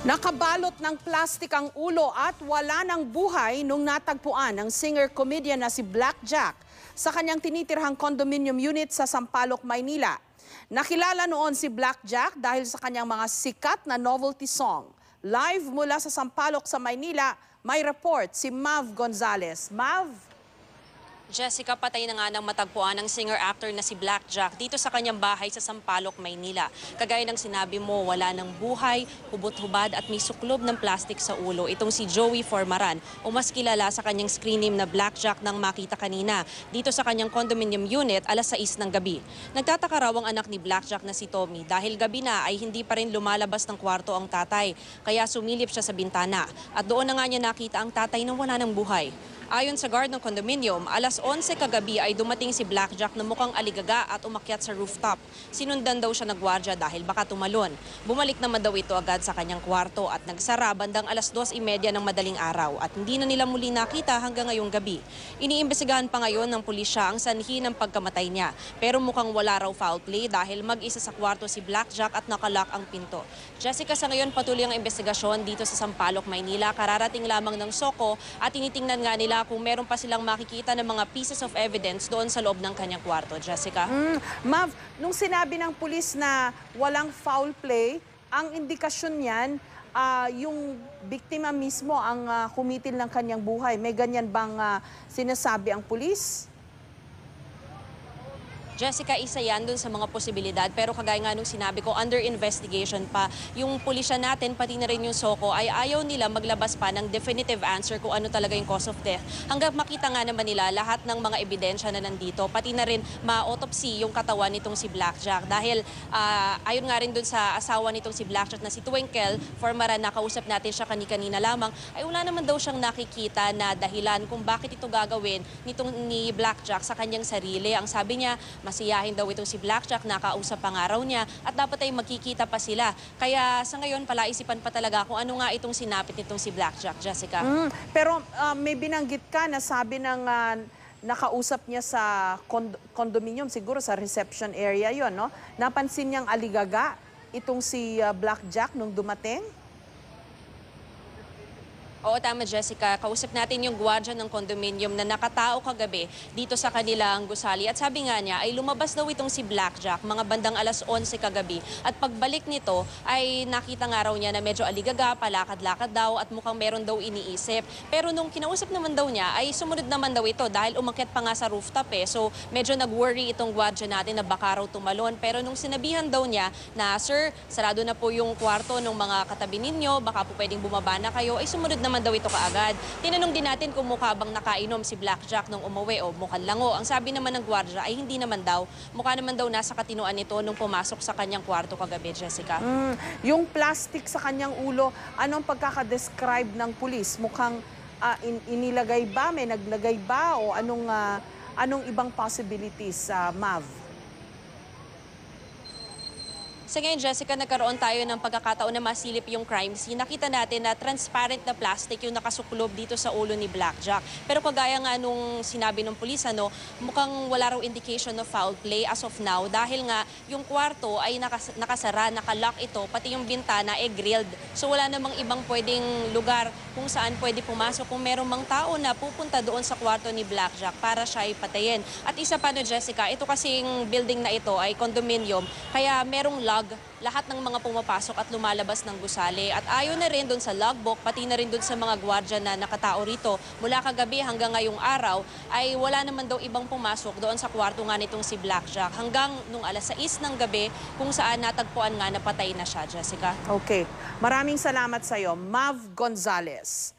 Nakabalot ng plastik ang ulo at wala ng buhay nung natagpuan ng singer-comedian na si Black Jack sa kanyang tinitirhang condominium unit sa Sampaloc, Maynila. Nakilala noon si Black Jack dahil sa kanyang mga sikat na novelty song. Live mula sa Sampaloc sa Maynila, may report si Mav Gonzalez. Mav? Jessica, patay na nga ng matagpuan ng singer-actor na si Black Jack dito sa kanyang bahay sa Sampaloc, Maynila. Kagaya ng sinabi mo, wala ng buhay, hubot-hubad at may suklob ng plastik sa ulo. Itong si Joey Formaran o mas kilala sa kanyang screen name na Black Jack nang makita kanina dito sa kanyang condominium unit alas 6 ng gabi. Nagtataka raw ang anak ni Black Jack na si Tommy dahil gabi na ay hindi pa rin lumalabas ng kwarto ang tatay. Kaya sumilip siya sa bintana at doon na nga niya nakita ang tatay na wala ng buhay. Ayon sa guard ng condominium, alas 11 kagabi ay dumating si Black Jack na mukhang aligaga at umakyat sa rooftop. Sinundan daw siya ng gwardya dahil baka tumalon. Bumalik naman daw ito agad sa kanyang kwarto at nagsara bandang alas 2:30 ng madaling araw at hindi na nila muli nakita hanggang ngayong gabi. Iniimbestigahan pa ngayon ng pulisya ang sanhi ng pagkamatay niya. Pero mukhang wala raw foul play dahil mag-isa sa kwarto si Black Jack at nakalock ang pinto. Jessica, sa ngayon patuloy ang investigasyon dito sa Sampaloc, Maynila. Kararating lamang ng SOCO at tinitingnan nga nila kung meron pa silang makikita ng mga pieces of evidence doon sa loob ng kanyang kwarto. Jessica? Mav, nung sinabi ng pulis na walang foul play, ang indikasyon niyan, yung biktima mismo ang kumitil ng kanyang buhay. May ganyan bang sinasabi ang pulis? Jessica, isa yan dun sa mga posibilidad. Pero kagaya nga nung sinabi ko, under investigation pa. Yung pulisya natin, pati na rin yung SOCO, ay ayaw nila maglabas pa ng definitive answer kung ano talaga yung cause of death. Hanggang makita nga naman nila lahat ng mga ebidensya na nandito, pati na rin ma-autopsy yung katawan nitong si Black Jack. Dahil ayon nga rin dun sa asawa nitong si Black Jack na si Twinkle Formaran, nakausap natin siya kanina lamang, ay wala naman daw siyang nakikita na dahilan kung bakit ito gagawin ni Black Jack sa kanyang sarili. Ang sabi niya, masiyahin daw itong si Black Jack, nakausap pa nga raw niya at dapat ay magkikita pa sila. Kaya sa ngayon palaisipan pa talaga kung ano nga itong sinapit nitong si Black Jack, Jessica. Pero may binanggit ka na sabi ng nakausap niya sa condominium, siguro sa reception area yon, no? Napansin niyang aligaga itong si Black Jack nung dumating? Oo, tama, Jessica. Kausap natin yung gwardya ng condominium na nakatao kagabi dito sa kanilang gusali. At sabi nga niya, ay lumabas daw itong si Black Jack mga bandang alas 11 kagabi. At pagbalik nito, ay nakita nga raw niya na medyo aligaga, palakad-lakad daw at mukhang meron daw iniisip. Pero nung kinausap naman daw niya, ay sumunod naman daw ito dahil umakyat pa nga sa rooftop eh. So medyo nag-worry itong gwardya natin na baka raw tumalon. Pero nung sinabihan daw niya na, "Sir, sarado na po yung kwarto ng mga katabi ninyo, baka po pwedeng bumaba na kayo," ay sumunod naman daw ito kaagad. Tinanong din natin kung mukha bang nakainom si Black Jack nung umuwi o mukhang lango. Ang sabi naman ng gwardya ay hindi naman daw. Mukha naman daw nasa katinuan nito nung pumasok sa kanyang kwarto kagabi, Jessica. Yung plastic sa kanyang ulo, anong pagkakadescribe ng pulis? Mukhang inilagay ba, may naglagay ba o anong ibang possibilities, Mav? Sa ngayon, Jessica, nagkaroon tayo ng pagkakataon na masilip yung crime scene. Nakita natin na transparent na plastic yung nakasuklob dito sa ulo ni Black Jack. Pero kagaya nga nung sinabi ng pulis, mukhang wala raw indication of foul play as of now dahil nga yung kwarto ay nakasara, nakalock ito, pati yung bintana ay grilled. So wala namang ibang pwedeng lugar kung saan pwede pumasok kung merong mang tao na pupunta doon sa kwarto ni Black Jack para siya ay patayin. At isa pa, Jessica, ito kasing building na ito ay condominium, kaya merong lahat ng mga pumapasok at lumalabas ng gusali. At ayon na rin doon sa logbook, pati na rin doon sa mga gwardya na nakatao rito, mula kagabi hanggang ngayong araw, ay wala naman daw ibang pumasok doon sa kwarto nga nitong si Black Jack. Hanggang nung alas 6 ng gabi, kung saan natagpuan nga na patay na siya, Jessica. Okay. Maraming salamat sa iyo, Mav Gonzalez.